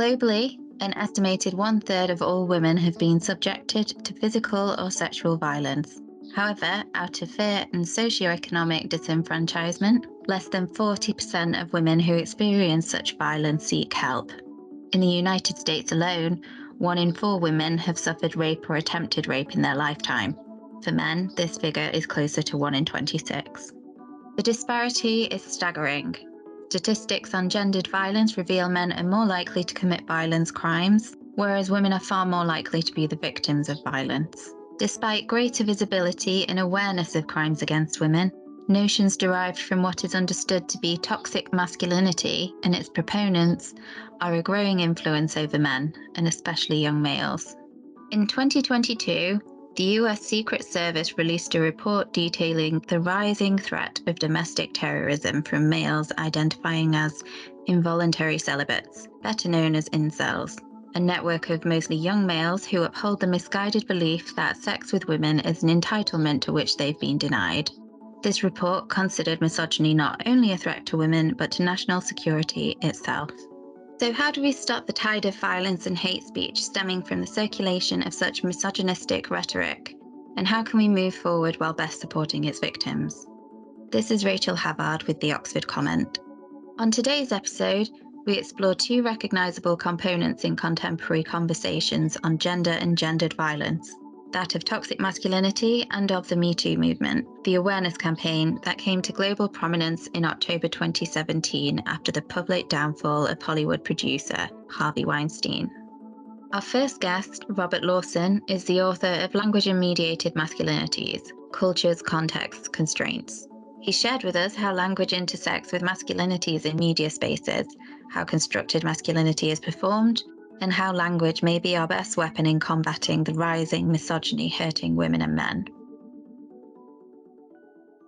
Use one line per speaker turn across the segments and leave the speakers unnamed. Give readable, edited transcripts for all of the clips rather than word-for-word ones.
Globally, an estimated 1/3 of all women have been subjected to physical or sexual violence. However, out of fear and socioeconomic disenfranchisement, less than 40% of women who experience such violence seek help. In the United States alone, 1 in 4 women have suffered rape or attempted rape in their lifetime. For men, this figure is closer to 1 in 26. The disparity is staggering. Statistics on gendered violence reveal men are more likely to commit violence crimes, whereas women are far more likely to be the victims of violence. Despite greater visibility and awareness of crimes against women, notions derived from what is understood to be toxic masculinity and its proponents are a growing influence over men, and especially young males. In 2022, the US Secret Service released a report detailing the rising threat of domestic terrorism from males identifying as involuntary celibates, better known as incels, a network of mostly young males who uphold the misguided belief that sex with women is an entitlement to which they've been denied. This report considered misogyny not only a threat to women, but to national security itself. So how do we stop the tide of violence and hate speech stemming from the circulation of such misogynistic rhetoric? And how can we move forward while best supporting its victims? This is Rachel Havard with the Oxford Comment. On today's episode, we explore 2 recognizable components in contemporary conversations on gender and gendered violence, that of toxic masculinity and of the MeToo movement, the awareness campaign that came to global prominence in October 2017 after the public downfall of Hollywood producer Harvey Weinstein. Our first guest, Robert Lawson, is the author of Language and Mediated Masculinities, Cultures, Contexts, Constraints. He shared with us how language intersects with masculinities in media spaces, how constructed masculinity is performed, and how language may be our best weapon in combating the rising misogyny hurting women and men.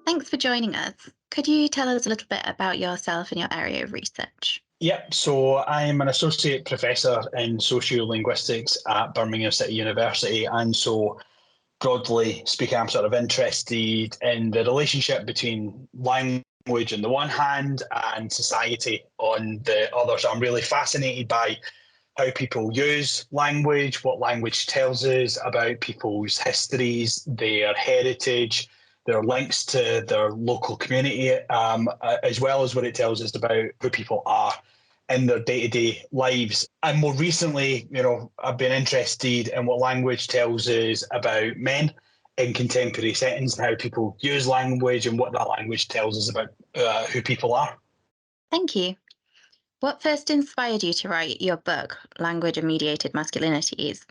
Thanks for joining us. Could you tell us a little bit about yourself and your area of research?
Yep, so I'm an associate professor in sociolinguistics at Birmingham City University, and so broadly speaking, I'm sort of interested in the relationship between language on the one hand and society on the other. So I'm really fascinated by how people use language, what language tells us about people's histories, their heritage, their links to their local community, as well as what it tells us about who people are in their day-to-day lives. And more recently, I've been interested in what language tells us about men in contemporary settings and how people use language and what that language tells us about who people are.
Thank you. What first inspired you to write your book, Language and Mediated Masculinities?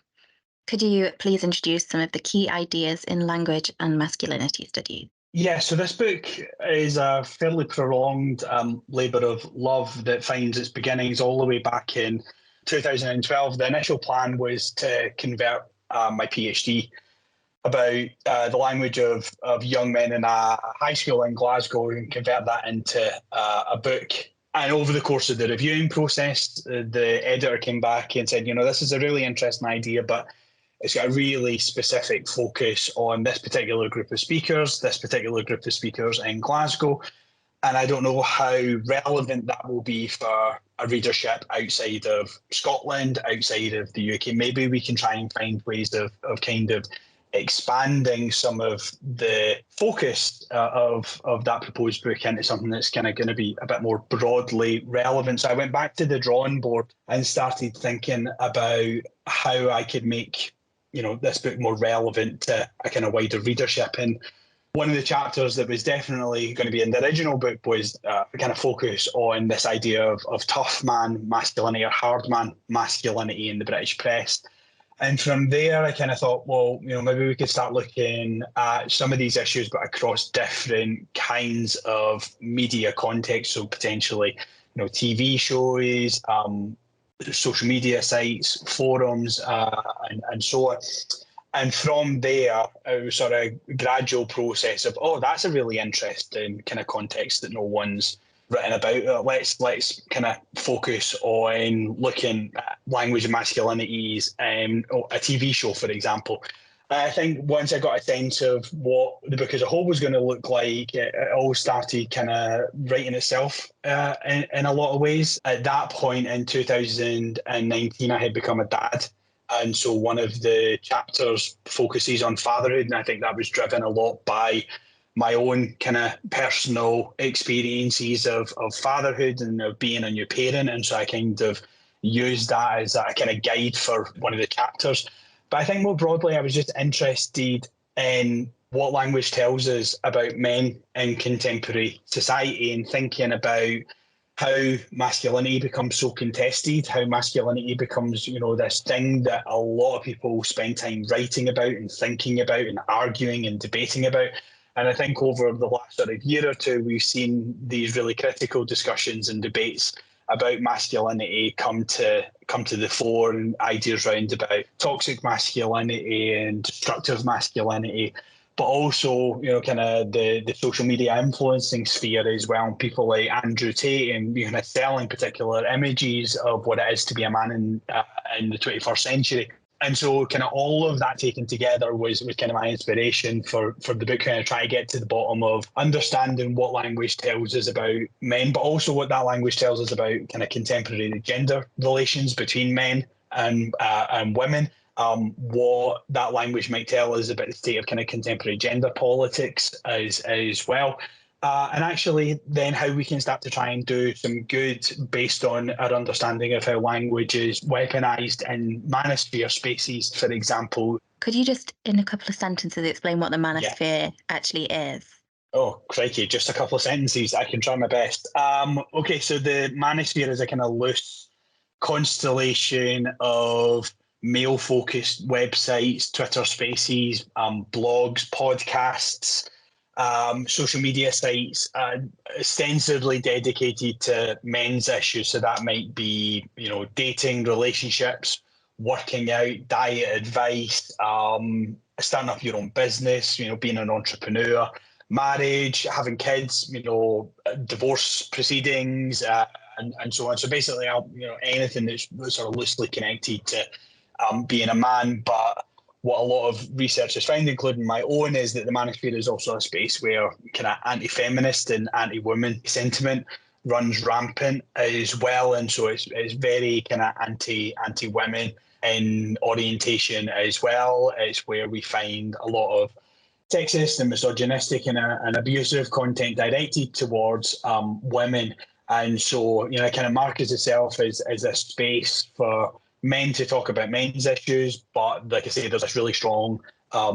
Could you please introduce some of the key ideas in language and masculinity studies?
Yeah, so this book is a fairly prolonged labour of love that finds its beginnings all the way back in 2012. The initial plan was to convert my PhD about the language of young men in a high school in Glasgow and convert that into a book. And over the course of the reviewing process, the editor came back and said, this is a really interesting idea, but it's got a really specific focus on this particular group of speakers in Glasgow. And I don't know how relevant that will be for a readership outside of Scotland, outside of the UK. Maybe we can try and find ways of kind of expanding some of the focus of that proposed book into something that's kind of going to be a bit more broadly relevant. So I went back to the drawing board and started thinking about how I could make this book more relevant to a kind of wider readership. And one of the chapters that was definitely going to be in the original book was kind of focus on this idea of tough man masculinity or hard man masculinity in the British press. And from there, I kind of thought, well, maybe we could start looking at some of these issues, but across different kinds of media contexts. So potentially, TV shows, social media sites, forums, and so on. And from there, it was sort of a gradual process of, that's a really interesting kind of context that no one's written about. Let's kind of focus on looking at language and masculinities, a TV show, for example. I think once I got a sense of what the book as a whole was going to look like, it all started kind of writing itself in a lot of ways. At that point in 2019, I had become a dad. And so one of the chapters focuses on fatherhood. And I think that was driven a lot by my own kind of personal experiences of fatherhood and of being a new parent. And so I kind of used that as a kind of guide for one of the chapters. But I think more broadly, I was just interested in what language tells us about men in contemporary society and thinking about how masculinity becomes so contested, how masculinity becomes, this thing that a lot of people spend time writing about and thinking about and arguing and debating about. And I think over the last sort of year or two, we've seen these really critical discussions and debates about masculinity come to the fore, and ideas around about toxic masculinity and destructive masculinity, but also kind of the social media influencing sphere as well. And people like Andrew Tate and kind of selling particular images of what it is to be a man in the 21st century. And so kind of all of that taken together was kind of my inspiration for the book, kind of try to get to the bottom of understanding what language tells us about men, but also what that language tells us about kind of contemporary gender relations between men and women. What that language might tell us about the state of kind of contemporary gender politics as well. And actually then how we can start to try and do some good based on our understanding of how language is weaponized in manosphere spaces, for example.
Could you just, in a couple of sentences, explain what the manosphere actually is?
Oh, crikey, just a couple of sentences. I can try my best. Okay, so the manosphere is a kind of loose constellation of male-focused websites, Twitter spaces, blogs, podcasts, social media sites, ostensibly dedicated to men's issues. So that might be, dating, relationships, working out, diet advice, starting up your own business, being an entrepreneur, marriage, having kids, divorce proceedings, and so on. So basically, anything that's sort of loosely connected to being a man. But what a lot of research has found, including my own, is that the manosphere is also a space where kind of anti-feminist and anti-woman sentiment runs rampant as well. And so it's very kind of anti-women in orientation as well. It's where we find a lot of sexist and misogynistic and abusive content directed towards women. And so, it kind of markets itself as a space for men to talk about men's issues, but like I say, there's this really strong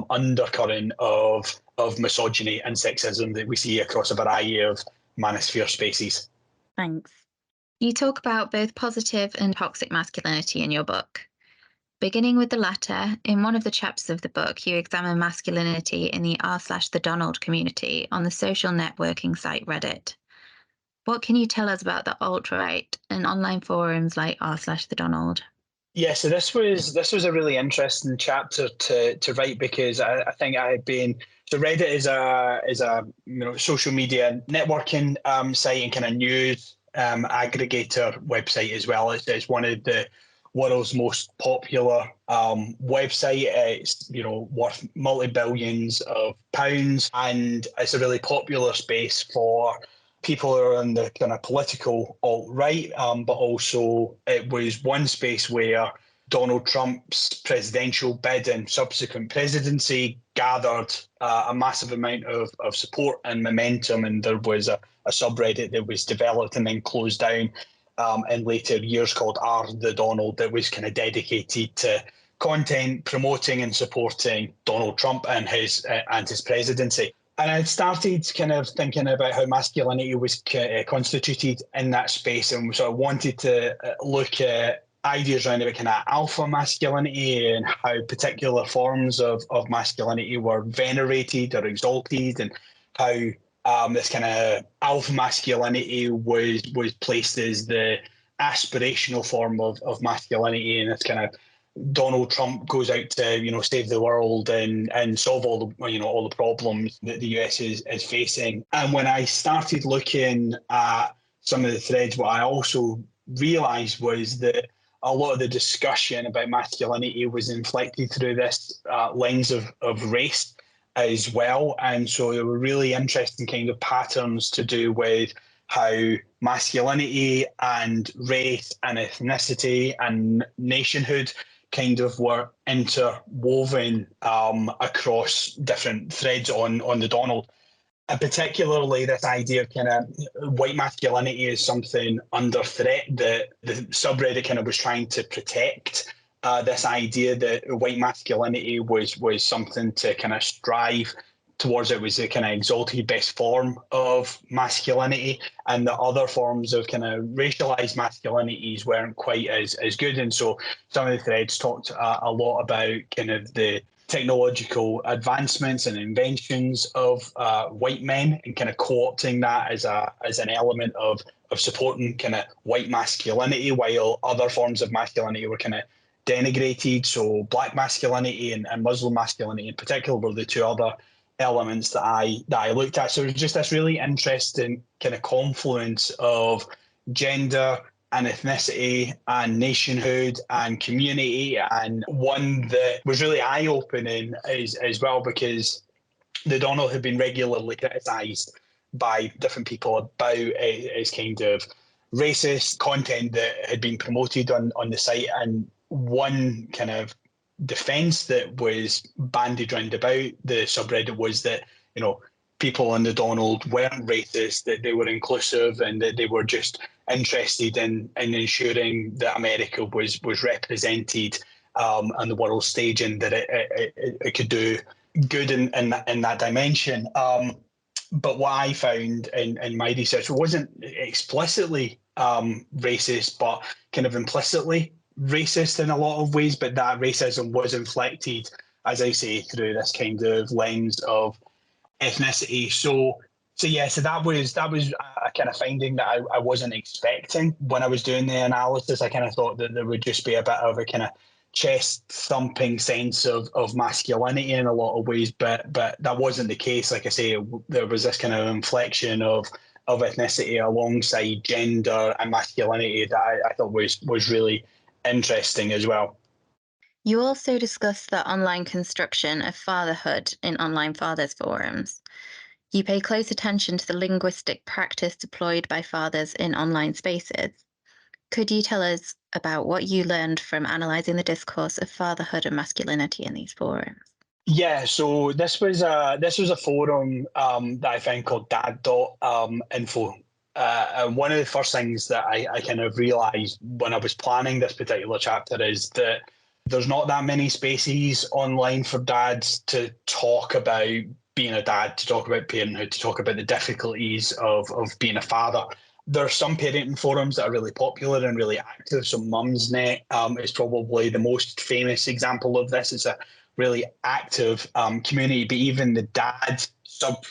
undercurrent of misogyny and sexism that we see across a variety of manosphere spaces.
Thanks. You talk about both positive and toxic masculinity in your book. Beginning with the latter, in one of the chapters of the book, you examine masculinity in the r/the Donald community on the social networking site Reddit. What can you tell us about the alt-right and online forums like r/the Donald?
Yeah, so this was a really interesting chapter to write, because I think I had been, so Reddit is a social media networking site and kind of news aggregator website as well. It's one of the world's most popular website. It's worth multi-billions of pounds, and it's a really popular space for people who are in the kind of political alt-right, but also it was one space where Donald Trump's presidential bid and subsequent presidency gathered a massive amount of support and momentum, and there was a subreddit that was developed and then closed down in later years called the Donald, that was kind of dedicated to content promoting and supporting Donald Trump and his presidency. And I started kind of thinking about how masculinity was constituted in that space, and sort of wanted to look at ideas around about kind of alpha masculinity and how particular forms of masculinity were venerated or exalted, and how this kind of alpha masculinity was placed as the aspirational form of masculinity, and it's kind of Donald Trump goes out to save the world and solve all the problems that the US is facing. And when I started looking at some of the threads, what I also realised was that a lot of the discussion about masculinity was inflected through this lens of race as well. And so there were really interesting kind of patterns to do with how masculinity and race and ethnicity and nationhood kind of were interwoven across different threads on the Donald. And particularly this idea of kind of white masculinity is something under threat that the subreddit kind of was trying to protect. This idea that white masculinity was something to kind of strive towards. It was a kind of exalted best form of masculinity, and the other forms of kind of racialized masculinities weren't quite as good. And so some of the threads talked a lot about kind of the technological advancements and inventions of white men, and kind of co-opting that as an element of supporting kind of white masculinity, while other forms of masculinity were kind of denigrated. So black masculinity and Muslim masculinity in particular were the two other elements that I looked at. So it was just this really interesting kind of confluence of gender and ethnicity and nationhood and community, and one that was really eye-opening as well, because the Donald had been regularly criticised by different people about its kind of racist content that had been promoted on the site. And one kind of defence that was bandied round about the subreddit was that, you know, people on the Donald weren't racist, that they were inclusive, and that they were just interested in ensuring that America was represented on the world stage, and that it could do good in that dimension. But what I found in my research wasn't explicitly racist, but kind of implicitly racist in a lot of ways. But that racism was inflected, as I say, through this kind of lens of ethnicity. So that was a kind of finding that I wasn't expecting when I was doing the analysis. I kind of thought that there would just be a bit of a kind of chest thumping sense of masculinity in a lot of ways, but that wasn't the case. Like I say, there was this kind of inflection of ethnicity alongside gender and masculinity that I thought was really interesting as well.
You also discuss the online construction of fatherhood in online fathers forums. You pay close attention to the linguistic practice deployed by fathers in online spaces. Could you tell us about what you learned from analysing the discourse of fatherhood and masculinity in these forums?
Yeah, so this was a forum that I found called dad.info. And one of the first things that I kind of realised when I was planning this particular chapter is that there's not that many spaces online for dads to talk about being a dad, to talk about parenthood, to talk about the difficulties of being a father. There are some parenting forums that are really popular and really active. So Mumsnet is probably the most famous example of this. It's a really active community, but even the dad sub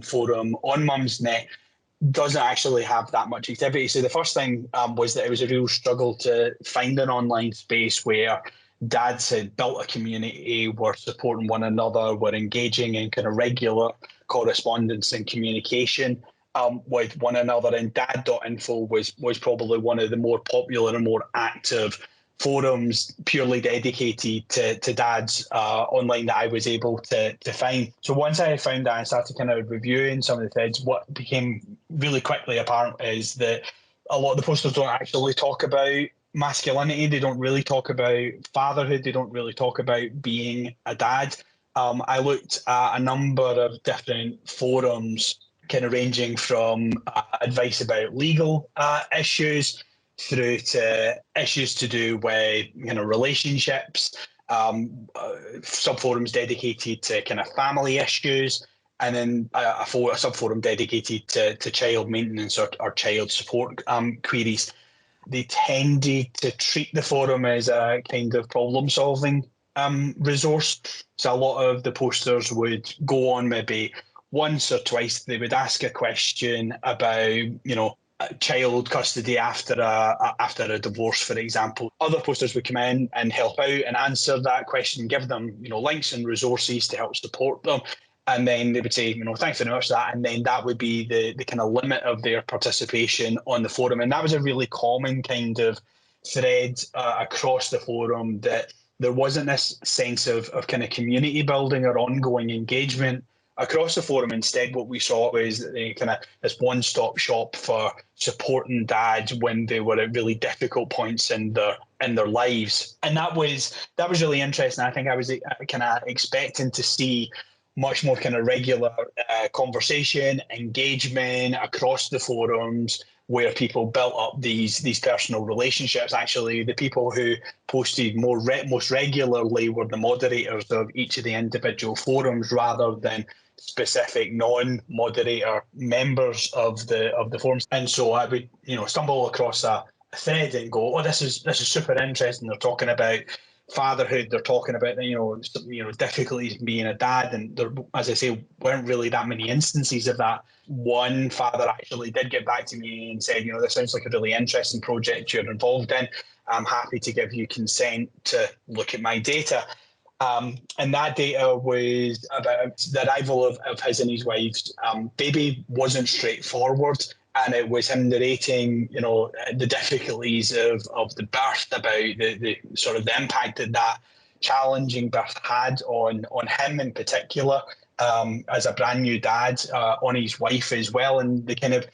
forum on Mumsnet doesn't actually have that much activity. So the first thing was that it was a real struggle to find an online space where dads had built a community, were supporting one another, were engaging in kind of regular correspondence and communication with one another. And dad.info was probably one of the more popular and more active forums purely dedicated to dads online that I was able to find. So once I found that and started kind of reviewing some of the threads, what became really quickly apparent is that a lot of the posters don't actually talk about masculinity. They don't really talk about fatherhood. They don't really talk about being a dad. I looked at a number of different forums, kind of ranging from advice about legal issues through to issues to do with relationships, subforums dedicated to kind of family issues, and then a subforum dedicated to child maintenance or child support queries. They tended to treat the forum as a kind of problem-solving resource. So a lot of the posters would go on maybe once or twice. They would ask a question about, child custody after a divorce, for example. Other posters would come in and help out and answer that question, give them, links and resources to help support them. And then they would say, thanks very much for that. And then that would be the kind of limit of their participation on the forum. And that was a really common kind of thread across the forum that there wasn't this sense of kind of community building or ongoing engagement across the forum. Instead, what we saw was kind of this one-stop shop for supporting dads when they were at really difficult points in their lives, and that was really interesting. I think I was kind of expecting to see much more kind of regular conversation, engagement across the forums, where people built up these personal relationships. Actually, the people who posted most regularly were the moderators of each of the individual forums, rather than specific non-moderator members of the forums. And so I would, stumble across a thread and go, "Oh, this is super interesting. They're talking about fatherhood. They're talking about difficulties being a dad." And there, as I say, weren't really that many instances of that. One father actually did get back to me and said, "This sounds like a really interesting project you're involved in. I'm happy to give you consent to look at my data." And that data was about the arrival of his and his wife's baby. Wasn't straightforward. And it was him narrating, the difficulties of the birth, about the sort of the impact that challenging birth had on him in particular, as a brand new dad, on his wife as well, and the kind of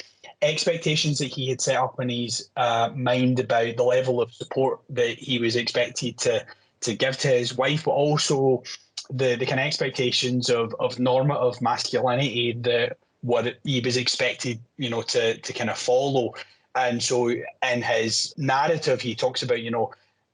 expectations that he had set up in his mind about the level of support that he was expected to give to his wife, but also the kind of expectations of normative masculinity that what he was expected, to kind of follow. And so in his narrative, he talks about,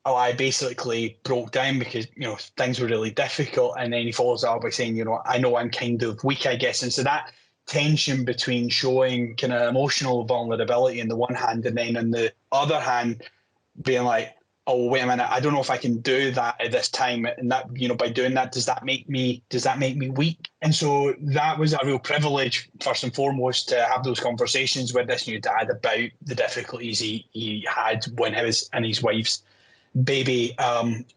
"Oh, I basically broke down because, things were really difficult." And then he follows that up by saying, "I know I'm kind of weak, I guess." And so that tension between showing kind of emotional vulnerability on the one hand, and then on the other hand, being like, "Oh, wait a minute, I don't know if I can do that at this time." And that, by doing that, does that make me weak? And so that was a real privilege, first and foremost, to have those conversations with this new dad about the difficulties he had when his and his wife's baby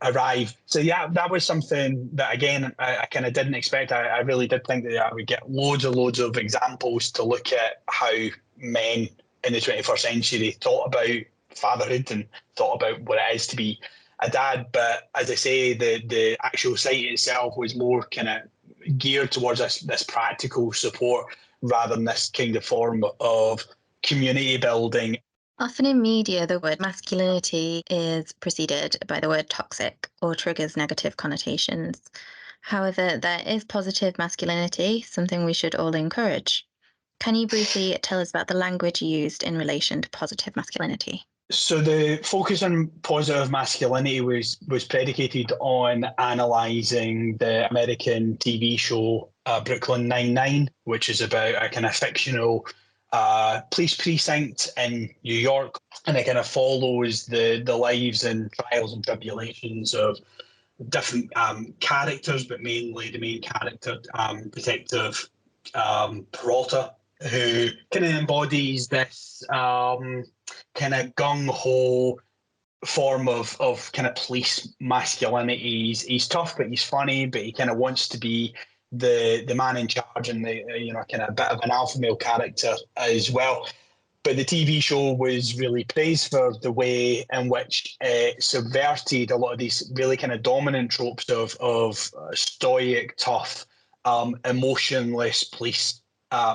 arrived. So yeah, that was something that, again, I kind of didn't expect. I really did think that I would get loads of examples to look at how men in the 21st century thought about fatherhood and thought about what it is to be a dad. But as I say, the actual site itself was more kind of geared towards this practical support rather than this kind of form of community building.
Often in media, the word masculinity is preceded by the word toxic or triggers negative connotations. However, there is positive masculinity, something we should all encourage. Can you briefly tell us about the language used in relation to positive masculinity?
So the focus on positive masculinity was predicated on analysing the American TV show Brooklyn Nine-Nine, which is about a kind of fictional police precinct in New York, and it kind of follows the lives and trials and tribulations of different characters, but mainly the main character, Detective Peralta, who kind of embodies this kind of gung-ho form of kind of police masculinity. He's tough, but he's funny, but he kind of wants to be the man in charge, and the kind of a bit of an alpha male character as well. But the TV show was really praised for the way in which it subverted a lot of these really kind of dominant tropes of stoic, tough, emotionless police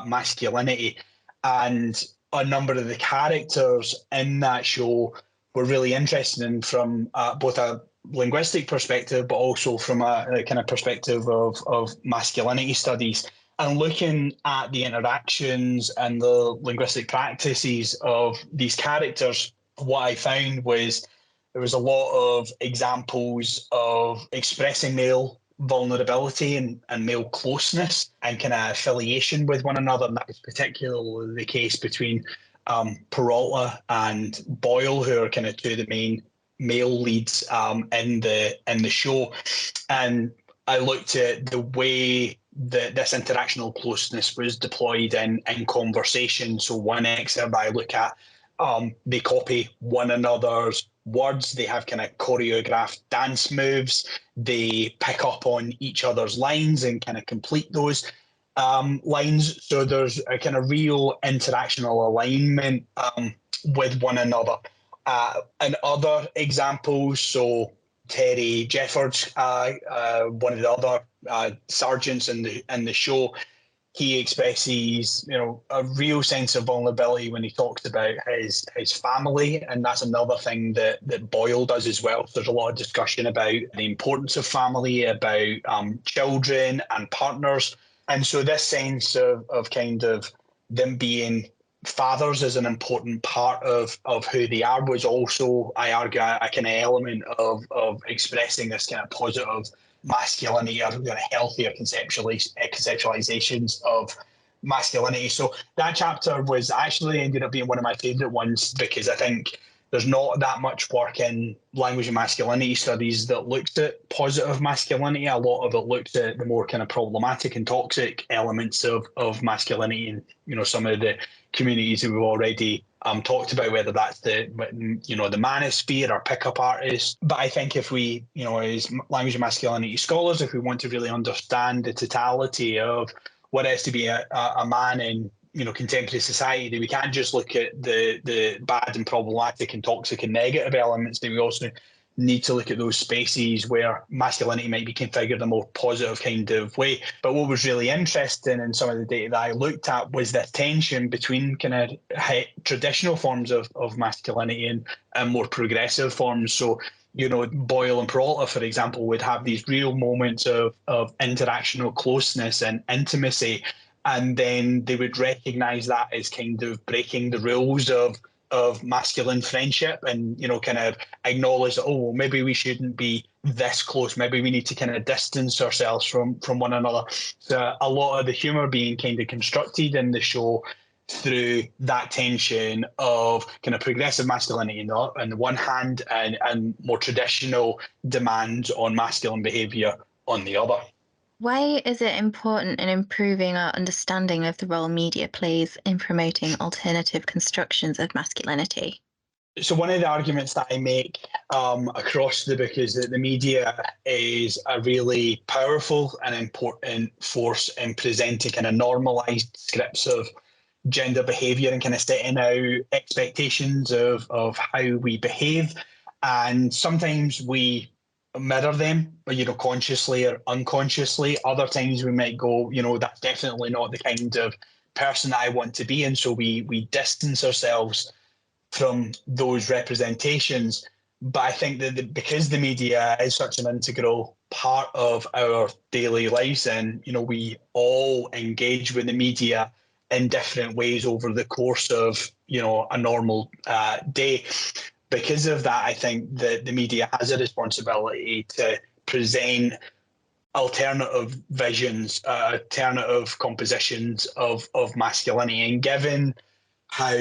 masculinity. And a number of the characters in that show were really interesting from both a linguistic perspective, but also from a kind of perspective of masculinity studies. And looking at the interactions and the linguistic practices of these characters, what I found was there was a lot of examples of expressing male vulnerability and male closeness and kind of affiliation with one another. And that was particularly the case between Peralta and Boyle, who are kind of two of the main male leads in the show. And I looked at the way that this interactional closeness was deployed in conversation. So one excerpt I look at, they copy one another's words. They have kind of choreographed dance moves. They pick up on each other's lines and kind of complete those lines. So there's a kind of real interactional alignment with one another. And other examples, so Terry Jeffords, one of the other sergeants in the show, he expresses, a real sense of vulnerability when he talks about his family, and that's another thing that Boyle does as well. So there's a lot of discussion about the importance of family, about children and partners, and so this sense of kind of them being fathers is an important part of who they are, was also, I argue, a kind of element of expressing this kind of positive masculinity, or healthier conceptualizations of masculinity. So that chapter was actually ended up being one of my favourite ones, because I think there's not that much work in language and masculinity studies that looks at positive masculinity. A lot of it looks at the more kind of problematic and toxic elements of masculinity, and some of the communities that we've already talked about, whether that's the manosphere or pickup artists. But I think if we, as language and masculinity scholars, if we want to really understand the totality of what it is to be a man in contemporary society, we can't just look at the bad and problematic and toxic and negative elements, but we also need to look at those spaces where masculinity might be configured in a more positive kind of way. But what was really interesting in some of the data that I looked at was the tension between kind of traditional forms of masculinity and more progressive forms. So, Boyle and Peralta, for example, would have these real moments of interactional closeness and intimacy, and then they would recognize that as kind of breaking the rules of masculine friendship, and kind of acknowledge that, oh, well, maybe we shouldn't be this close, maybe we need to kind of distance ourselves from one another. So a lot of the humor being kind of constructed in the show through that tension of kind of progressive masculinity on the one hand, and more traditional demands on masculine behavior on the other.
Why is it important in improving our understanding of the role media plays in promoting alternative constructions of masculinity?
So one of the arguments that I make across the book is that the media is a really powerful and important force in presenting kind of normalized scripts of gender behavior and kind of setting out expectations of how we behave. And sometimes we mirror them, consciously or unconsciously. Other times we might go, that's definitely not the kind of person that I want to be. And so we distance ourselves from those representations. But I think that because the media is such an integral part of our daily lives, and we all engage with the media in different ways over the course of a normal day. Because of that, I think that the media has a responsibility to present alternative visions, alternative compositions of masculinity. And given how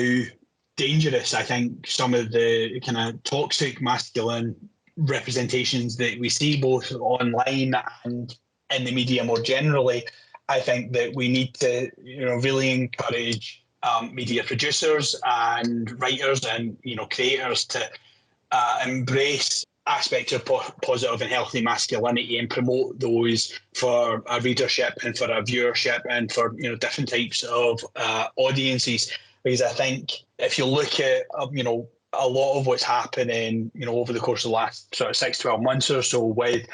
dangerous I think some of the kind of toxic masculine representations that we see both online and in the media more generally, I think that we need to really encourage media producers and writers and creators to embrace aspects of positive and healthy masculinity and promote those for our readership and for our viewership and for different types of audiences. Because I think if you look at a lot of what's happening over the course of the last sort of 6-12 months or so with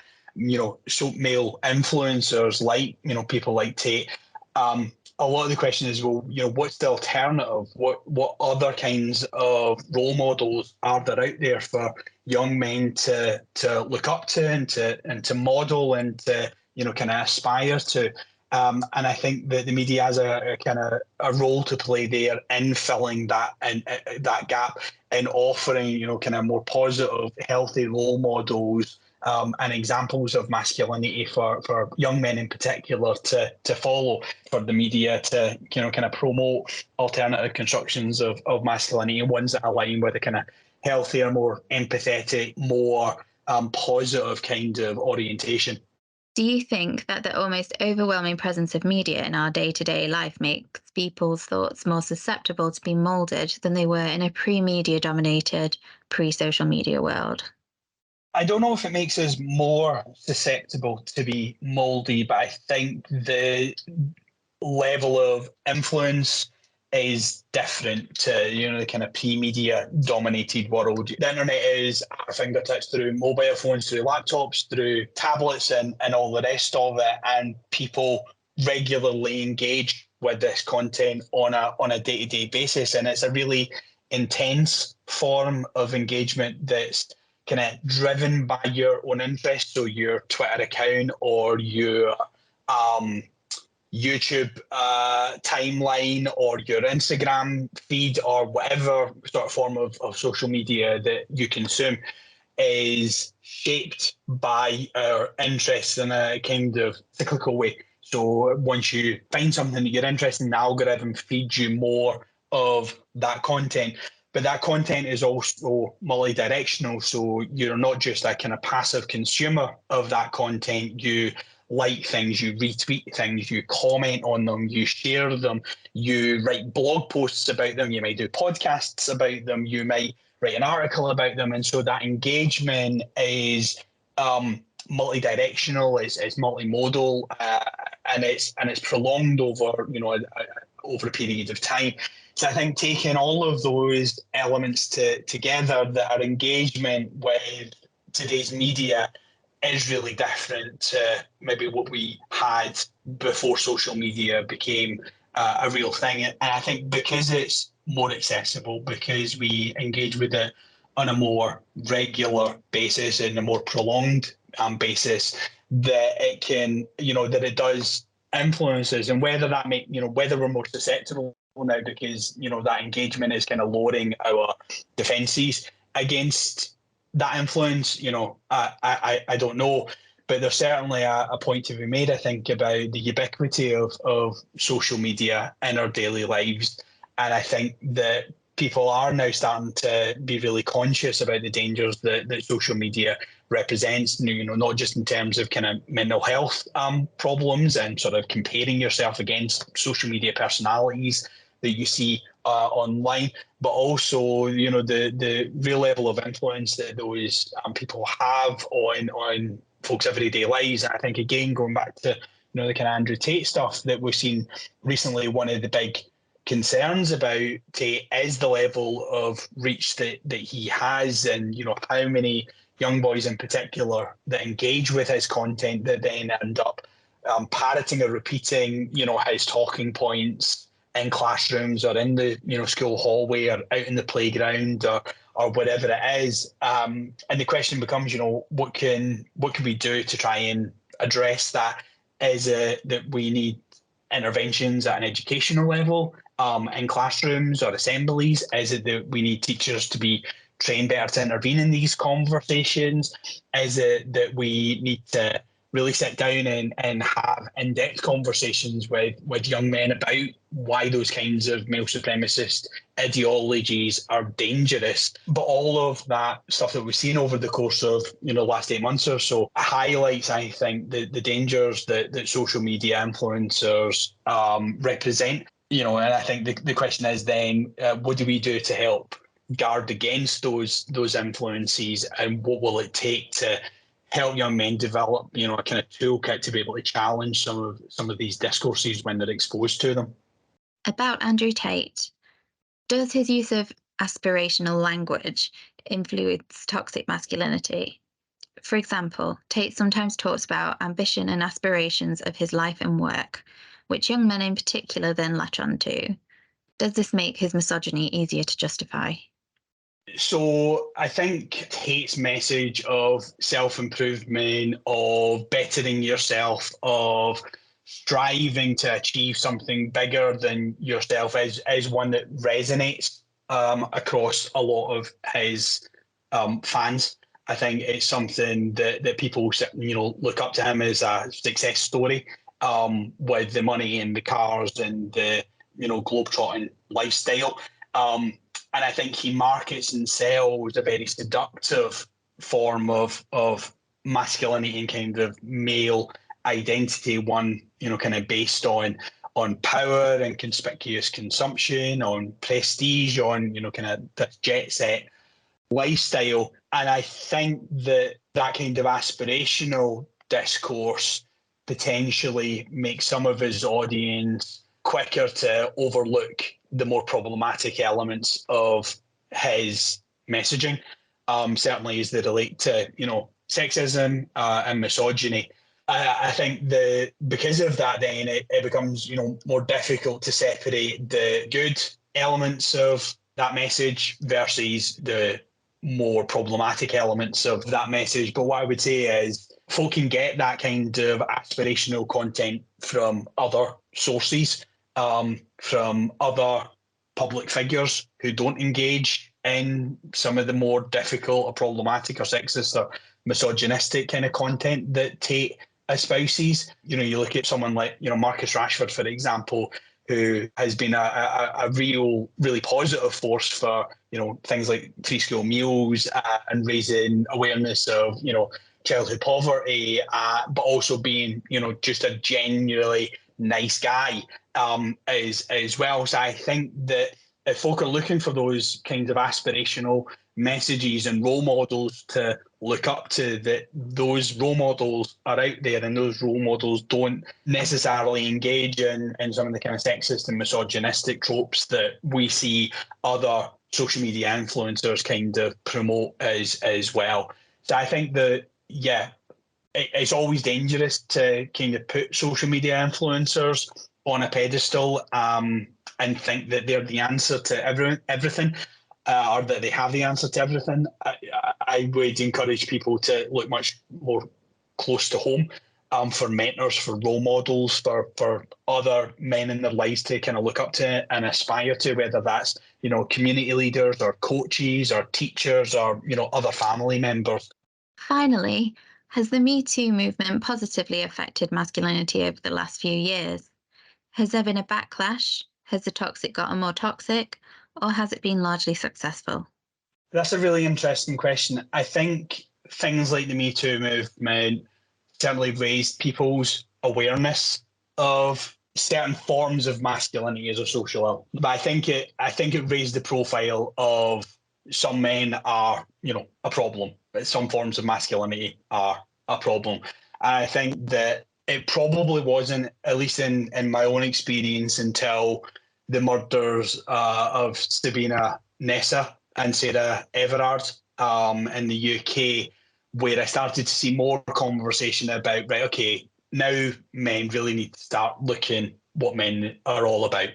so male influencers like people like Tate, a lot of the question is, well, what's the alternative? What other kinds of role models are there out there for young men to look up to and to model and to kind of aspire to? And I think that the media has a kind of a role to play there in filling that and that gap, and offering kind of more positive, healthy role models and examples of masculinity for young men in particular to follow, for the media to kind of promote alternative constructions of masculinity, and ones that align with a kind of healthier, more empathetic, more positive kind of orientation.
Do you think that the almost overwhelming presence of media in our day-to-day life makes people's thoughts more susceptible to be moulded than they were in a pre-media dominated, pre-social media world?
I don't know if it makes us more susceptible to be mouldy, but I think the level of influence is different to, the kind of pre-media dominated world. The internet is at our fingertips through mobile phones, through laptops, through tablets and all the rest of it. And people regularly engage with this content on a day-to-day basis. And it's a really intense form of engagement that's kind of driven by your own interests. So your Twitter account or your YouTube timeline or your Instagram feed or whatever sort of form of social media that you consume is shaped by our interests in a kind of cyclical way. So once you find something that you're interested in, the algorithm feeds you more of that content. But that content is also multi-directional. So you're not just a kind of passive consumer of that content. You like things, you retweet things, you comment on them, you share them, you write blog posts about them, you might do podcasts about them, you might write an article about them. And so that engagement is multi-directional, it's multimodal, and it's prolonged over, over a period of time. So I think taking all of those elements together, that our engagement with today's media is really different to maybe what we had before social media became a real thing. And I think because it's more accessible, because we engage with it on a more regular basis and a more prolonged basis, that it can, that it does influence us, and whether that whether we're more susceptible now because, that engagement is kind of lowering our defences against that influence, I don't know, but there's certainly a point to be made, I think, about the ubiquity of social media in our daily lives. And I think that people are now starting to be really conscious about the dangers that social media represents, not just in terms of kind of mental health problems and sort of comparing yourself against social media personalities that you see online, but also, the real level of influence that those people have on folks' everyday lives. And I think, again, going back to, the kind of Andrew Tate stuff that we've seen recently, one of the big concerns about Tate is the level of reach that he has, and, how many young boys in particular that engage with his content that then end up parroting or repeating, his talking points in classrooms or in the school hallway or out in the playground or whatever it is. And the question becomes, what can we do to try and address that? Is it that we need interventions at an educational level in classrooms or assemblies? Is it that we need teachers to be trained better to intervene in these conversations? Is it that we need to really sit down and have in-depth conversations with young men about why those kinds of male supremacist ideologies are dangerous? But all of that stuff that we've seen over the course of last 8 months or so highlights, I think, the dangers that social media influencers represent. And I think the question is then, what do we do to help guard against those influences, and what will it take to help young men develop, a kind of toolkit to be able to challenge some of these discourses when they're exposed to them?
About Andrew Tate, does his use of aspirational language influence toxic masculinity? For example, Tate sometimes talks about ambition and aspirations of his life and work, which young men in particular then latch on to. Does this make his misogyny easier to justify?
So I think Tate's message of self-improvement, of bettering yourself, of striving to achieve something bigger than yourself is one that resonates across a lot of his fans. I think it's something that people look up to him as a success story, with the money and the cars and the globetrotting lifestyle. And I think he markets and sells a very seductive form of masculinity and kind of male identity, one kind of based on power and conspicuous consumption, on prestige, on kind of this jet set lifestyle. And I think that kind of aspirational discourse potentially makes some of his audience quicker to overlook the more problematic elements of his messaging, certainly as they relate to, sexism and misogyny. I think because of that, then it becomes, more difficult to separate the good elements of that message versus the more problematic elements of that message. But what I would say is folk can get that kind of aspirational content from other sources, from other public figures who don't engage in some of the more difficult or problematic or sexist or misogynistic kind of content that Tate espouses. You look at someone like, Marcus Rashford, for example, who has been a really positive force for, things like free school meals and raising awareness of, childhood poverty, but also being, just a genuinely nice guy as well. So I think that if folk are looking for those kinds of aspirational messages and role models to look up to, that those role models are out there, and those role models don't necessarily engage in some of the kind of sexist and misogynistic tropes that we see other social media influencers kind of promote as well. So I think that, it's always dangerous to kind of put social media influencers on a pedestal and think that they're the answer to everything. Or that they have the answer to everything. I would encourage people to look much more close to home for mentors, for role models, for other men in their lives to kind of look up to and aspire to, whether that's, community leaders or coaches or teachers or, other family members.
Finally, has the MeToo movement positively affected masculinity over the last few years? Has there been a backlash? Has the toxic gotten more toxic? Or has it been largely successful?
That's a really interesting question. I think things like the Me Too movement certainly raised people's awareness of certain forms of masculinity as a social ill. But I think it raised the profile of some men are, a problem. Some forms of masculinity are a problem. And I think that it probably wasn't, at least in my own experience, until the murders of Sabina Nessa and Sarah Everard in the UK, where I started to see more conversation about, right, okay, now men really need to start looking what men are all about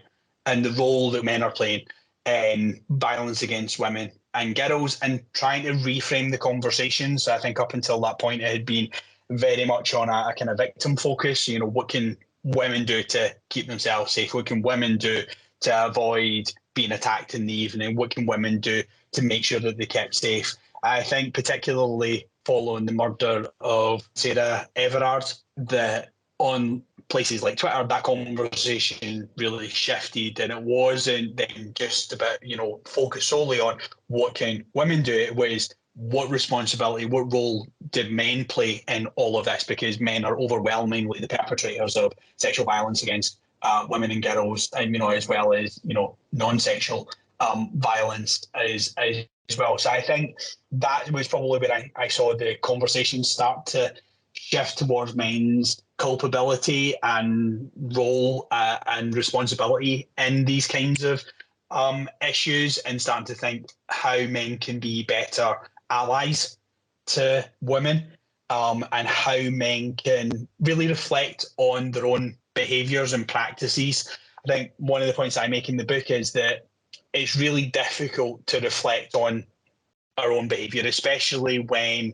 and the role that men are playing in violence against women and girls, and trying to reframe the conversation. So I think up until that point, it had been very much on a kind of victim focus. What can women do to keep themselves safe? What can women do to avoid being attacked in the evening? What can women do to make sure that they kept safe? I think particularly following the murder of Sarah Everard, that on places like Twitter, that conversation really shifted, and it wasn't then just about, focus solely on what can women do. It was what responsibility, what role did men play in all of this? Because men are overwhelmingly the perpetrators of sexual violence against women and girls, and as well as non-sexual violence as well. So I think that was probably where I saw the conversation start to shift towards men's culpability and role and responsibility in these kinds of issues, and starting to think how men can be better allies to women, and how men can really reflect on their own behaviours and practices. I think one of the points I make in the book is that it's really difficult to reflect on our own behaviour, especially when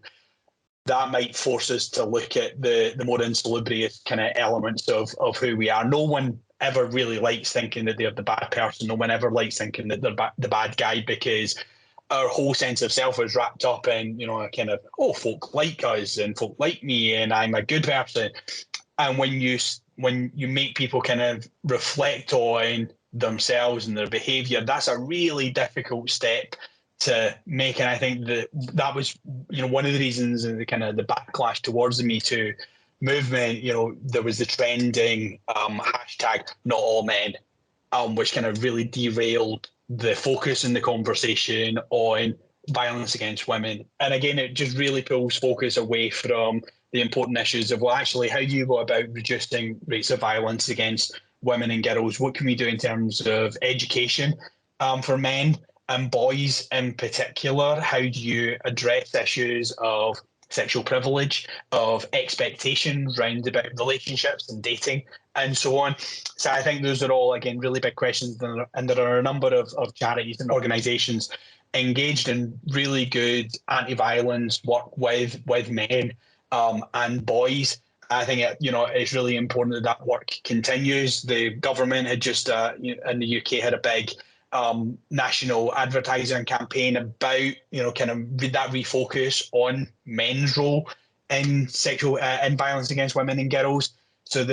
that might force us to look at the more insalubrious kind of elements of who we are. No one ever really likes thinking that they're the bad person. No one ever likes thinking that they're the bad guy, because our whole sense of self is wrapped up in, a kind of, folk like us and folk like me and I'm a good person. And when you make people kind of reflect on themselves and their behaviour, that's a really difficult step to make. And I think that was, one of the reasons, and the kind of the backlash towards the Me Too movement. There was the trending hashtag not all men, which kind of really derailed the focus in the conversation on violence against women. And again, it just really pulls focus away from the important issues of, well, actually, how do you go about reducing rates of violence against women and girls? What can we do in terms of education for men and boys in particular? How do you address issues of sexual privilege, of expectations round about relationships and dating, and so on? So I think those are all, again, really big questions, and there are a number of charities and organisations engaged in really good anti-violence work with men and boys. I think it's really important that that work continues. The government had just in the UK had a big national advertising campaign about kind of that refocus on men's role in sexual in violence against women and girls. So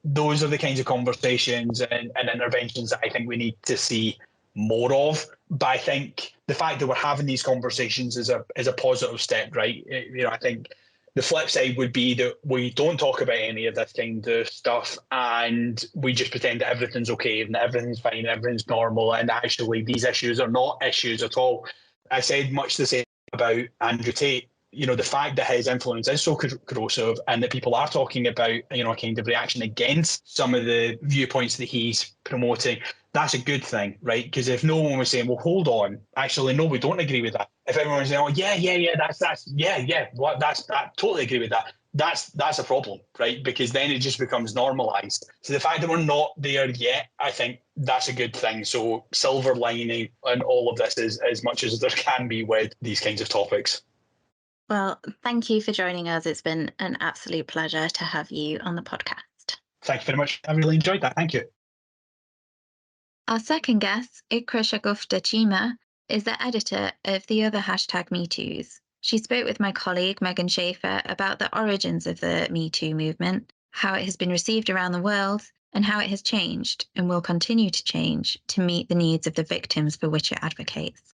those are the kinds of conversations and interventions that I think we need to see more of. But I think the fact that we're having these conversations is a positive step, right? I think the flip side would be that we don't talk about any of this kind of stuff and we just pretend that everything's okay and that everything's fine and everything's normal, and actually these issues are not issues at all. I said much the same about Andrew Tate. The fact that his influence is so corrosive and that people are talking about, a kind of reaction against some of the viewpoints that he's promoting, that's a good thing, right? Because if no one was saying, well, hold on, actually, no, we don't agree with that. If everyone was saying, oh, I totally agree with that. That's a problem, right? Because then it just becomes normalized. So the fact that we're not there yet, I think that's a good thing. So silver lining on all of this is as much as there can be with these kinds of topics.
Well, thank you for joining us. It's been an absolute pleasure to have you on the podcast.
Thank you very much. I really enjoyed that. Thank you.
Our second guest, Iqra Shagufta Cheema, is the editor of the other #MeToos. She spoke with my colleague Meghan Schaffer about the origins of the MeToo movement, how it has been received around the world, and how it has changed and will continue to change to meet the needs of the victims for which it advocates.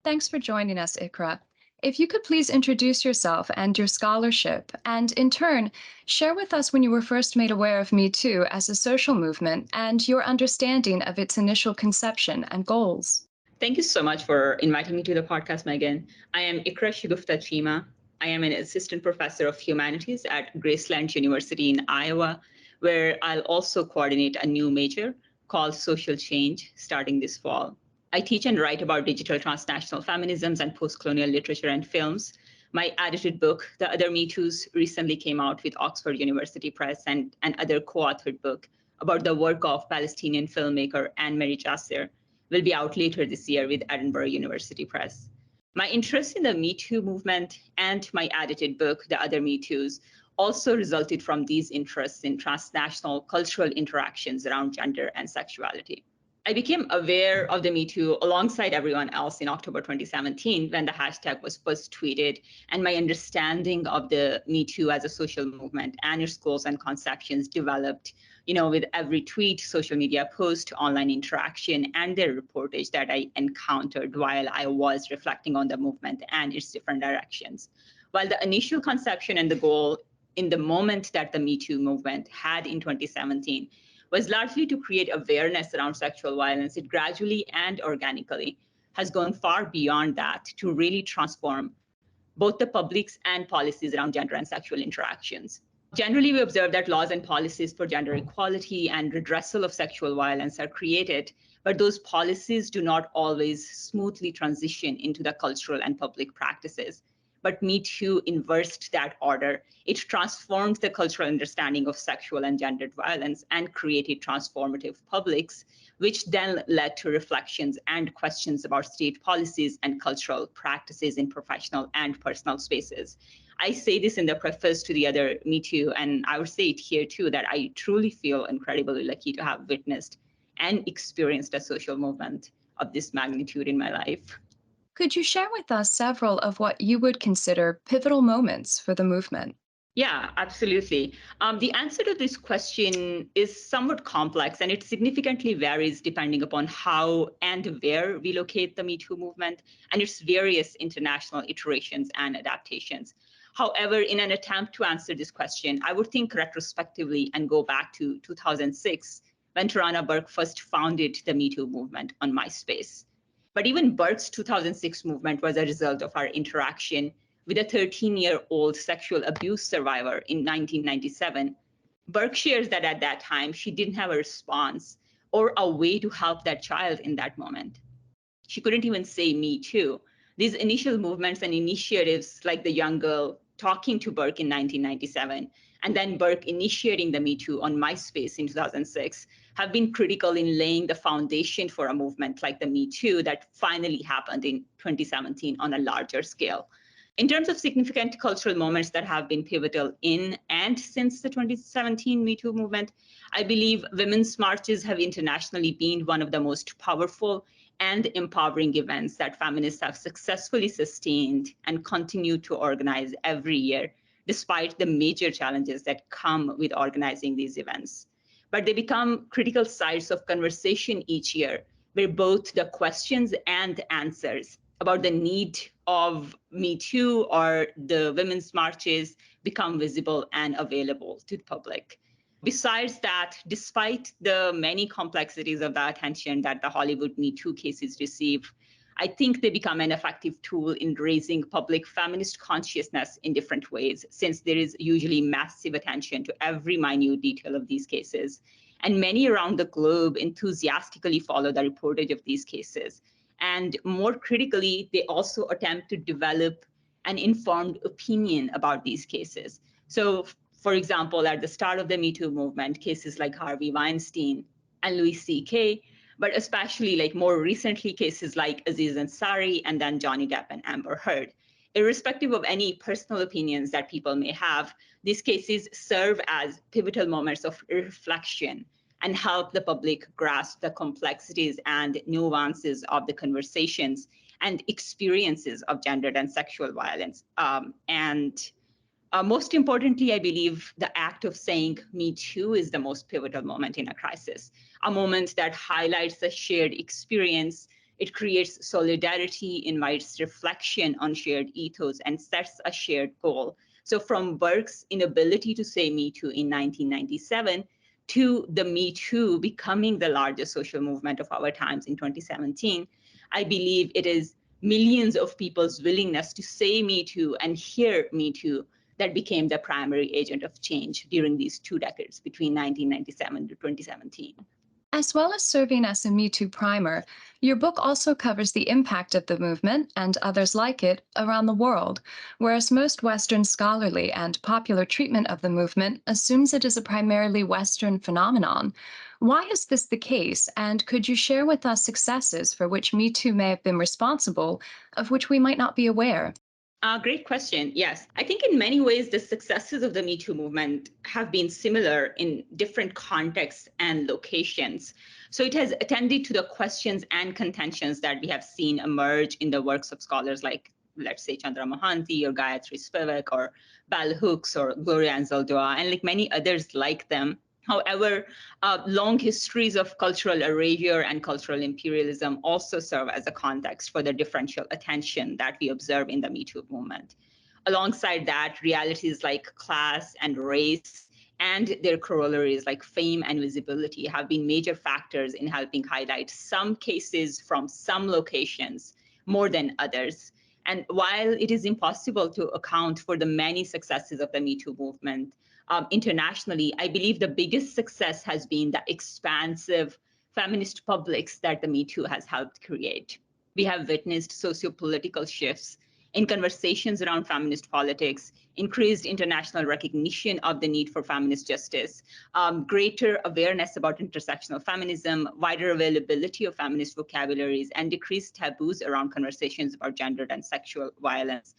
Thanks for joining us, Iqra. If you could please introduce yourself and your scholarship, and in turn, share with us when you were first made aware of MeToo as a social movement and your understanding of its initial conception and goals.
Thank you so much for inviting me to the podcast, Meghan. I am Iqra Shagufta Cheema. I am an assistant professor of humanities at Graceland University in Iowa, where I'll also coordinate a new major called social change starting this fall. I teach and write about digital transnational feminisms and post-colonial literature and films. My edited book, The Other MeToos, recently came out with Oxford University Press, and an other co-authored book about the work of Palestinian filmmaker Anne-Marie Jasser will be out later this year with Edinburgh University Press. My interest in the MeToo movement and my edited book, The Other MeToos, also resulted from these interests in transnational cultural interactions around gender and sexuality. I became aware of the MeToo alongside everyone else in October 2017 when the hashtag was first tweeted, and my understanding of the MeToo as a social movement and its goals and conceptions developed, with every tweet, social media post, online interaction, and the reportage that I encountered while I was reflecting on the movement and its different directions. While the initial conception and the goal in the moment that the MeToo movement had in 2017 was largely to create awareness around sexual violence, it gradually and organically has gone far beyond that to really transform both the publics and policies around gender and sexual interactions. Generally, we observe that laws and policies for gender equality and redressal of sexual violence are created, but those policies do not always smoothly transition into the cultural and public practices. But MeToo inversed that order. It transformed the cultural understanding of sexual and gendered violence and created transformative publics, which then led to reflections and questions about state policies and cultural practices in professional and personal spaces. I say this in the preface to the other MeToo, and I would say it here too, that I truly feel incredibly lucky to have witnessed and experienced a social movement of this magnitude in my life.
Could you share with us several of what you would consider pivotal moments for the movement?
Yeah, absolutely. The answer to this question is somewhat complex, and it significantly varies depending upon how and where we locate the MeToo movement and its various international iterations and adaptations. However, in an attempt to answer this question, I would think retrospectively and go back to 2006, when Tarana Burke first founded the MeToo movement on MySpace. But even Burke's 2006 movement was a result of our interaction with a 13-year-old sexual abuse survivor in 1997, Burke shares that at that time, she didn't have a response or a way to help that child in that moment. She couldn't even say me too. These initial movements and initiatives, like the young girl talking to Burke in 1997, and then Burke initiating the Me Too on MySpace in 2006, have been critical in laying the foundation for a movement like the Me Too that finally happened in 2017 on a larger scale. In terms of significant cultural moments that have been pivotal in and since the 2017 Me Too movement, I believe women's marches have internationally been one of the most powerful and empowering events that feminists have successfully sustained and continue to organize every year, despite the major challenges that come with organizing these events. But they become critical sites of conversation each year, where both the questions and answers about the need of Me Too or the women's marches become visible and available to the public. Besides that, despite the many complexities of the attention that the Hollywood Me Too cases receive, I think they become an effective tool in raising public feminist consciousness in different ways, since there is usually massive attention to every minute detail of these cases. And many around the globe enthusiastically follow the reportage of these cases. And more critically, they also attempt to develop an informed opinion about these cases. So, for example, at the start of the Me Too movement, cases like Harvey Weinstein and Louis C.K., but especially like more recently, cases like Aziz Ansari and then Johnny Depp and Amber Heard. Irrespective of any personal opinions that people may have, these cases serve as pivotal moments of reflection and help the public grasp the complexities and nuances of the conversations and experiences of gendered and sexual violence. Most importantly, I believe the act of saying Me Too is the most pivotal moment in a crisis, a moment that highlights the shared experience. It creates solidarity, invites reflection on shared ethos, and sets a shared goal. So from Burke's inability to say Me Too in 1997 to the Me Too becoming the largest social movement of our times in 2017, I believe it is millions of people's willingness to say Me Too and hear Me Too that became the primary agent of change during these 2 decades between 1997 to 2017.
As well as serving as a Me Too primer, your book also covers the impact of the movement and others like it around the world, whereas most Western scholarly and popular treatment of the movement assumes it is a primarily Western phenomenon. Why is this the case, and could you share with us successes for which Me Too may have been responsible, of which we might not be aware?
Great question. Yes, I think in many ways, the successes of the Me Too movement have been similar in different contexts and locations. So it has attended to the questions and contentions that we have seen emerge in the works of scholars like, let's say, Chandra Mohanty or Gayatri Spivak or Bell Hooks or Gloria Anzaldúa, and like many others like them. However, long histories of cultural erasure and cultural imperialism also serve as a context for the differential attention that we observe in the Me Too movement. Alongside that, realities like class and race and their corollaries like fame and visibility have been major factors in helping highlight some cases from some locations more than others. And while it is impossible to account for the many successes of the Me Too movement, internationally, I believe the biggest success has been the expansive feminist publics that the Me Too has helped create. We have witnessed socio-political shifts in conversations around feminist politics, increased international recognition of the need for feminist justice, greater awareness about intersectional feminism, wider availability of feminist vocabularies, and decreased taboos around conversations about gendered and sexual violence,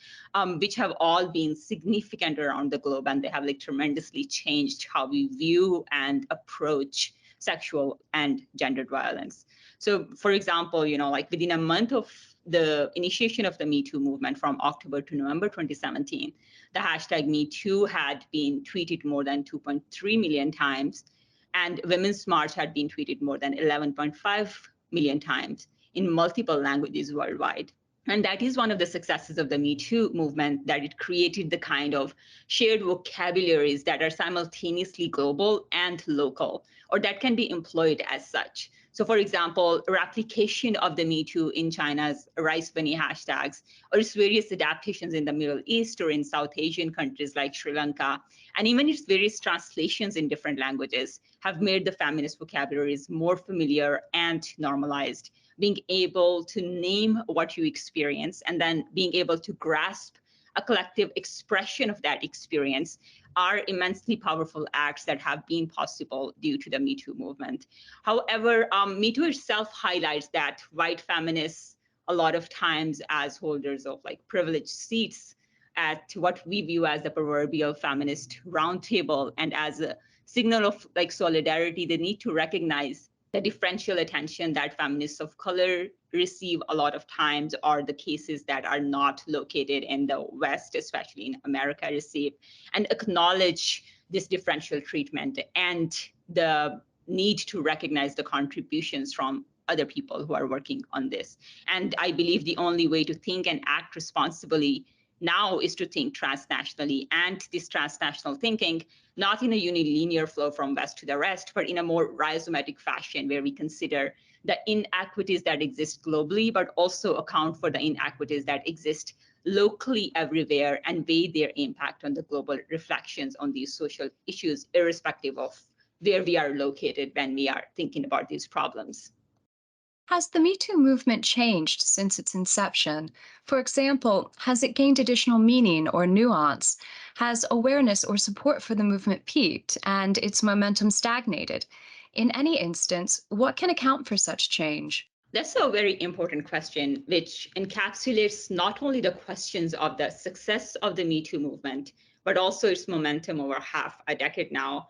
which have all been significant around the globe, and they have like tremendously changed how we view and approach sexual and gendered violence. So, for example, like within a month of the initiation of the Me Too movement from October to November 2017, the hashtag Me Too had been tweeted more than 2.3 million times, and Women's March had been tweeted more than 11.5 million times in multiple languages worldwide. And that is one of the successes of the Me Too movement, that it created the kind of shared vocabularies that are simultaneously global and local, or that can be employed as such. So for example, replication of the Me Too in China's rice bunny hashtags, or its various adaptations in the Middle East or in South Asian countries like Sri Lanka, and even its various translations in different languages have made the feminist vocabularies more familiar and normalized. Being able to name what you experience and then being able to grasp a collective expression of that experience are immensely powerful acts that have been possible due to the Me Too movement. However, Me Too itself highlights that white feminists, a lot of times as holders of like privileged seats at what we view as the proverbial feminist roundtable, and as a signal of like solidarity, they need to recognize the differential attention that feminists of color receive a lot of times, or the cases that are not located in the West, especially in America, receive, and acknowledge this differential treatment and the need to recognize the contributions from other people who are working on this. And I believe the only way to think and act responsibly now is to think transnationally, and this transnational thinking, not in a unilinear flow from West to the rest, but in a more rhizomatic fashion where we consider the inequities that exist globally, but also account for the inequities that exist locally everywhere and weigh their impact on the global reflections on these social issues, irrespective of where we are located when we are thinking about these problems.
Has the Me Too movement changed since its inception? For example, has it gained additional meaning or nuance? Has awareness or support for the movement peaked and its momentum stagnated? In any instance, what can account for such change?
That's a very important question, which encapsulates not only the questions of the success of the Me Too movement, but also its momentum over half a decade now.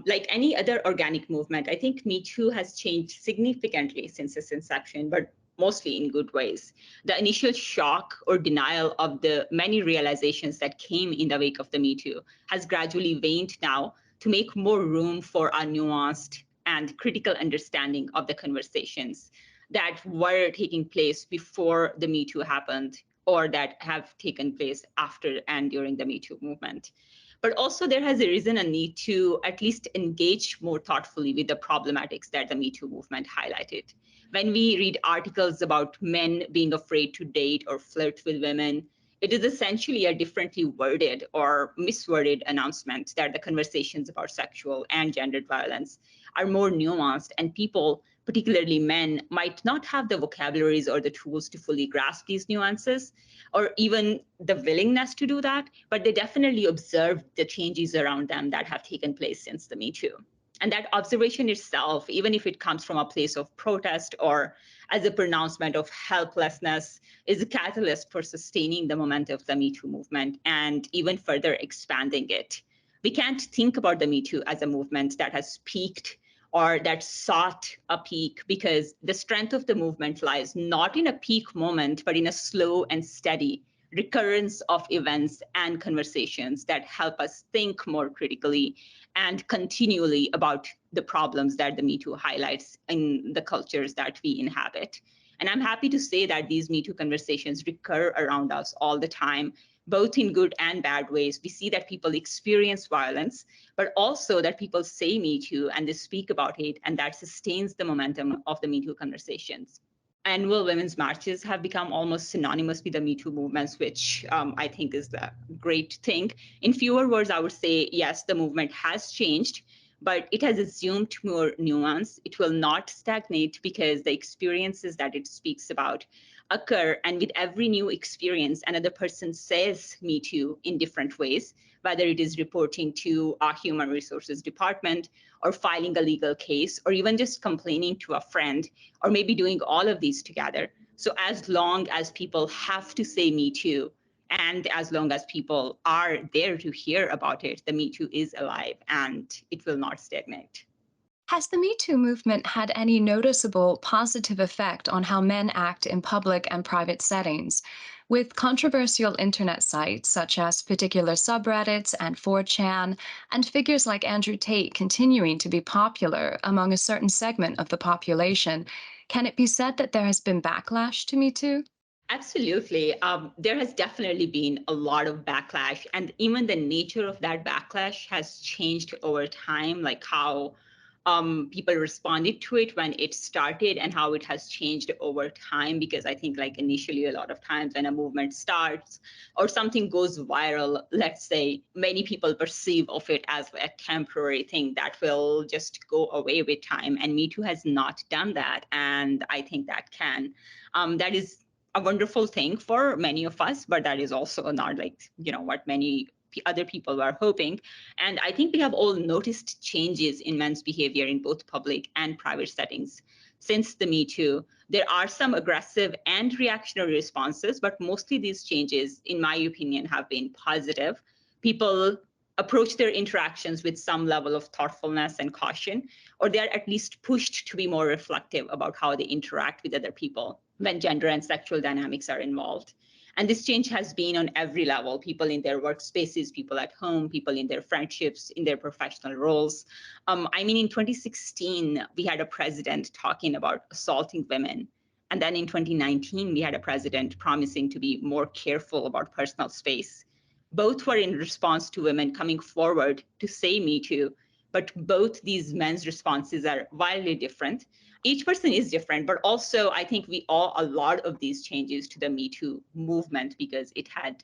Like any other organic movement, I think Me Too has changed significantly since its inception, but mostly in good ways. The initial shock or denial of the many realizations that came in the wake of the Me Too has gradually waned now to make more room for a nuanced and critical understanding of the conversations that were taking place before the Me Too happened, or that have taken place after and during the Me Too movement. But also there has arisen a need to at least engage more thoughtfully with the problematics that the Me Too movement highlighted. When we read articles about men being afraid to date or flirt with women, it is essentially a differently worded or misworded announcement that the conversations about sexual and gendered violence are more nuanced, and people, particularly men, might not have the vocabularies or the tools to fully grasp these nuances, or even the willingness to do that, but they definitely observe the changes around them that have taken place since the Me Too. And that observation itself, even if it comes from a place of protest or as a pronouncement of helplessness, is a catalyst for sustaining the momentum of the Me Too movement and even further expanding it. We can't think about the Me Too as a movement that has peaked or that sought a peak, because the strength of the movement lies not in a peak moment, but in a slow and steady recurrence of events and conversations that help us think more critically and continually about the problems that the Me Too highlights in the cultures that we inhabit. And I'm happy to say that these Me Too conversations recur around us all the time, both in good and bad ways. We see that people experience violence, but also that people say Me Too and they speak about it, and that sustains the momentum of the Me Too conversations. Annual women's marches have become almost synonymous with the Me Too movements, which I think is a great thing. In fewer words, I would say, yes, the movement has changed, but it has assumed more nuance. It will not stagnate because the experiences that it speaks about occur. And with every new experience, another person says Me Too in different ways, whether it is reporting to our human resources department or filing a legal case, or even just complaining to a friend, or maybe doing all of these together. So as long as people have to say Me Too, and as long as people are there to hear about it, the Me Too is alive and it will not stagnate.
Has the Me Too movement had any noticeable positive effect on how men act in public and private settings? With controversial internet sites such as particular subreddits and 4chan, and figures like Andrew Tate continuing to be popular among a certain segment of the population, can it be said that there has been backlash to Me Too?
Absolutely. There has definitely been a lot of backlash, and even the nature of that backlash has changed over time, like how people responded to it when it started and how it has changed over time. Because I think like initially a lot of times when a movement starts or something goes viral, let's say, many people perceive of it as a temporary thing that will just go away with time. And Me Too has not done that. And I think that that is a wonderful thing for many of us, but that is also not like, what many other people were hoping. And I think we have all noticed changes in men's behavior in both public and private settings since the Me Too. There are some aggressive and reactionary responses, but mostly these changes, in my opinion, have been positive. People approach their interactions with some level of thoughtfulness and caution, or they're at least pushed to be more reflective about how they interact with other people when gender and sexual dynamics are involved. And this change has been on every level: people in their workspaces, people at home, people in their friendships, in their professional roles. In 2016, we had a president talking about assaulting women. And then in 2019, we had a president promising to be more careful about personal space. Both were in response to women coming forward to say Me Too, but both these men's responses are wildly different. Each person is different, but also I think we owe a lot of these changes to the Me Too movement because it had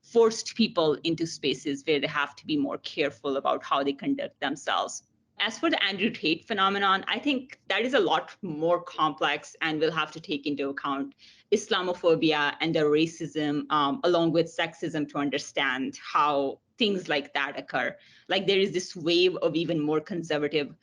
forced people into spaces where they have to be more careful about how they conduct themselves. As for the Andrew Tate phenomenon, I think that is a lot more complex and we'll have to take into account Islamophobia and the racism along with sexism to understand how things like that occur. Like there is this wave of even more conservative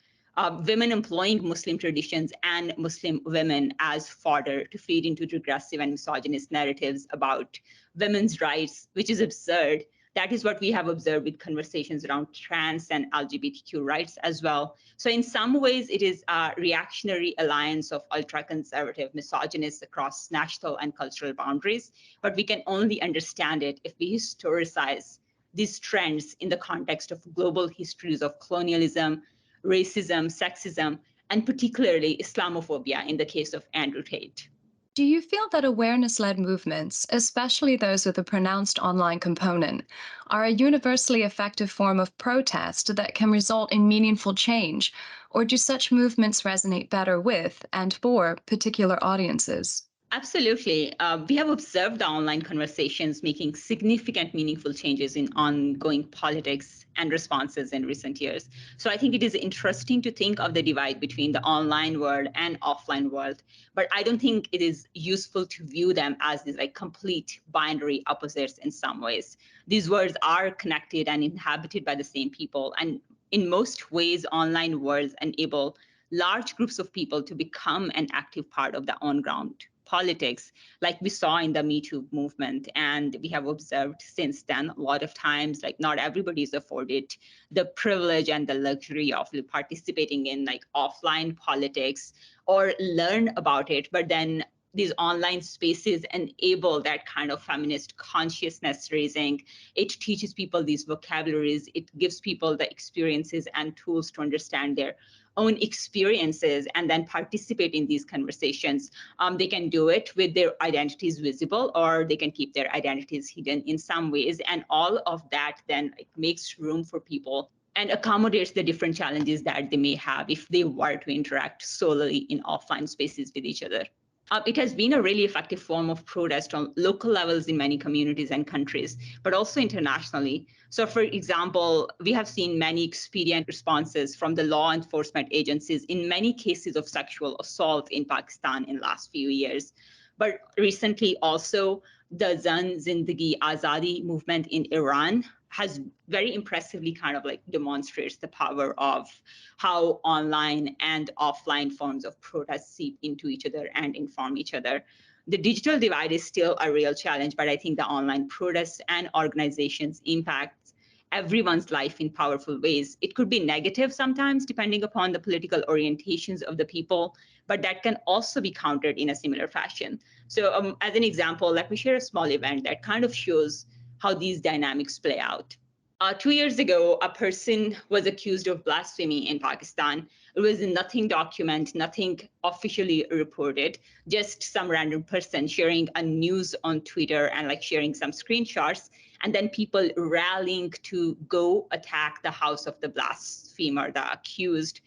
women employing Muslim traditions and Muslim women as fodder to feed into regressive and misogynist narratives about women's rights, which is absurd. That is what we have observed with conversations around trans and LGBTQ rights as well. So in some ways, it is a reactionary alliance of ultra-conservative misogynists across national and cultural boundaries. But we can only understand it if we historicize these trends in the context of global histories of colonialism, racism, sexism, and particularly Islamophobia in the case of Andrew Tate.
Do you feel that awareness-led movements, especially those with a pronounced online component, are a universally effective form of protest that can result in meaningful change, or do such movements resonate better with and for particular audiences?
Absolutely. We have observed the online conversations making significant, meaningful changes in ongoing politics and responses in recent years. So I think it is interesting to think of the divide between the online world and offline world, but I don't think it is useful to view them as these like complete binary opposites in some ways. These worlds are connected and inhabited by the same people. And in most ways, online worlds enable large groups of people to become an active part of the on-ground politics, like we saw in the Me Too movement. And we have observed since then a lot of times, like not everybody is afforded the privilege and the luxury of participating in like offline politics or learn about it. But then these online spaces enable that kind of feminist consciousness raising. It teaches people these vocabularies. It gives people the experiences and tools to understand their own experiences and then participate in these conversations. They can do it with their identities visible, or they can keep their identities hidden in some ways. And all of that then makes room for people and accommodates the different challenges that they may have if they were to interact solely in offline spaces with each other. It has been a really effective form of protest on local levels in many communities and countries, but also internationally. So, for example, we have seen many expedient responses from the law enforcement agencies in many cases of sexual assault in Pakistan in the last few years. But recently also, the Zan Zindagi Azadi movement in Iran has very impressively kind of like demonstrates the power of how online and offline forms of protest seep into each other and inform each other. The digital divide is still a real challenge, but I think the online protests and organizations impact everyone's life in powerful ways. It could be negative sometimes, depending upon the political orientations of the people, but that can also be countered in a similar fashion. So as an example, let me share a small event that kind of shows how these dynamics play out. 2 years ago, a person was accused of blasphemy in Pakistan. It was nothing documented, nothing officially reported, just some random person sharing a news on Twitter and like sharing some screenshots, and then people rallying to go attack the house of the blasphemer, the accused.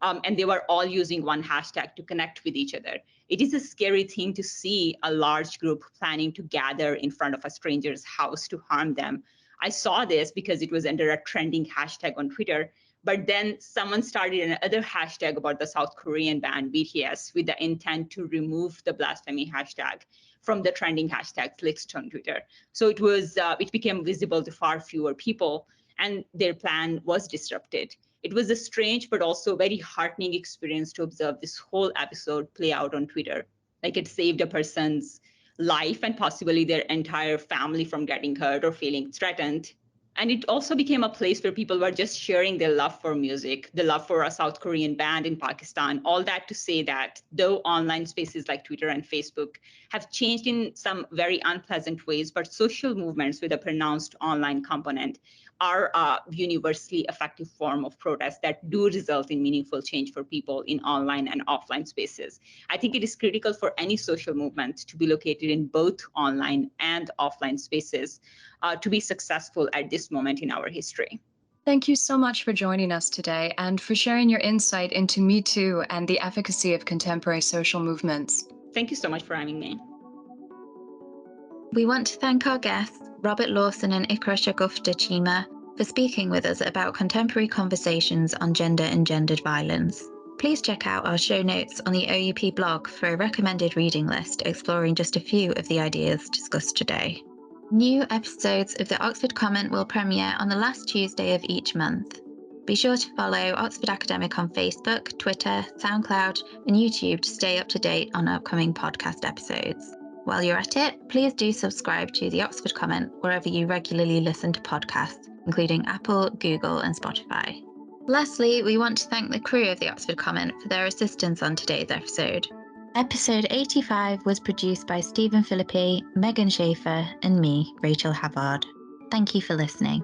and they were all using one hashtag to connect with each other. It is a scary thing to see a large group planning to gather in front of a stranger's house to harm them. I saw this because it was under a trending hashtag on Twitter, but then someone started another hashtag about the South Korean band BTS with the intent to remove the blasphemy hashtag from the trending hashtags list on Twitter. So it became visible to far fewer people, and their plan was disrupted. It was a strange but also very heartening experience to observe this whole episode play out on Twitter. Like, it saved a person's life and possibly their entire family from getting hurt or feeling threatened. And it also became a place where people were just sharing their love for music, the love for a South Korean band in Pakistan, all that to say that though online spaces like Twitter and Facebook have changed in some very unpleasant ways, but social movements with a pronounced online component are a universally effective form of protest that do result in meaningful change for people in online and offline spaces. I think it is critical for any social movement to be located in both online and offline spaces to be successful at this moment in our history.
Thank you so much for joining us today and for sharing your insight into Me Too and the efficacy of contemporary social movements.
Thank you so much for having me.
We want to thank our guests, Robert Lawson and Iqra Shagufta Cheema, for speaking with us about contemporary conversations on gender and gendered violence. Please check out our show notes on the OUP blog for a recommended reading list exploring just a few of the ideas discussed today. New episodes of the Oxford Comment will premiere on the last Tuesday of each month. Be sure to follow Oxford Academic on Facebook, Twitter, SoundCloud, and YouTube to stay up to date on upcoming podcast episodes. While you're at it, please do subscribe to the Oxford Comment wherever you regularly listen to podcasts, including Apple, Google, and Spotify. Lastly, we want to thank the crew of the Oxford Comment for their assistance on today's episode. Episode 85 was produced by Stephen Filippi, Meghan Schaffer, and me, Rachel Havard. Thank you for listening.